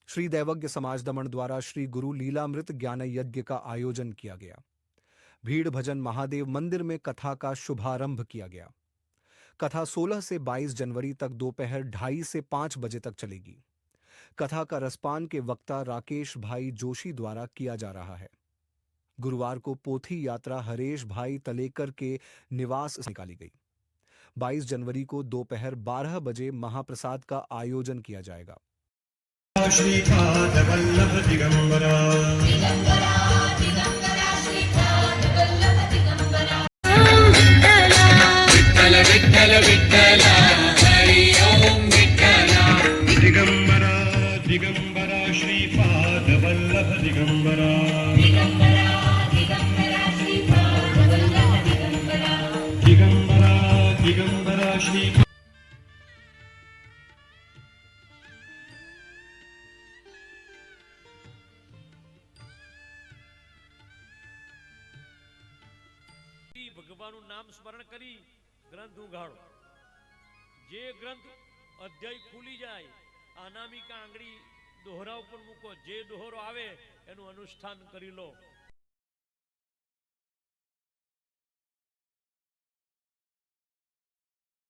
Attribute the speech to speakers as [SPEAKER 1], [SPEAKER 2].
[SPEAKER 1] श्री दैवज्ञ समाज दमन द्वारा श्री गुरु लीलामृत ज्ञान यज्ञ का आयोजन किया गया। भीड़ भजन महादेव मंदिर में कथा का शुभारंभ किया गया। कथा 16 से 22 जनवरी तक दोपहर 2:30 से 5 बजे तक चलेगी। कथा का रसपान के वक्ता राकेश भाई जोशी द्वारा किया जा रहा है। गुरुवार को पोथी यात्रा हरेश भाई तलेकर के निवास से निकाली गई। 22 जनवरी को दोपहर 12 बजे महाप्रसाद का आयोजन किया जाएगा।
[SPEAKER 2] श्रीपाद वल्लभ दिगंबरा
[SPEAKER 3] दिगंबरा दिगंबरा श्रीपाद वल्लभ दिगंबरा
[SPEAKER 2] विठ्ठल विठ्ठल विठ्ठल हरि ओम विठ्ठल दिगंबरा दिगंबरा श्रीपाद वल्लभ दिगंबरा
[SPEAKER 3] दिगंबरा दिगंबरा श्रीपाद वल्लभ दिगंबरा
[SPEAKER 2] दिगंबरा दिगंबरा श्री
[SPEAKER 4] ભગવાનનું નામ સ્મરણ કરી ગ્રંથ ઉઘાડો। જે ગ્રંથ અધ્યાય ખુલી જાય અનામિકા આંગળી દોહરા ઉપર મૂકો, જે દોહરો આવે એનું અનુષ્ઠાન કરી લો।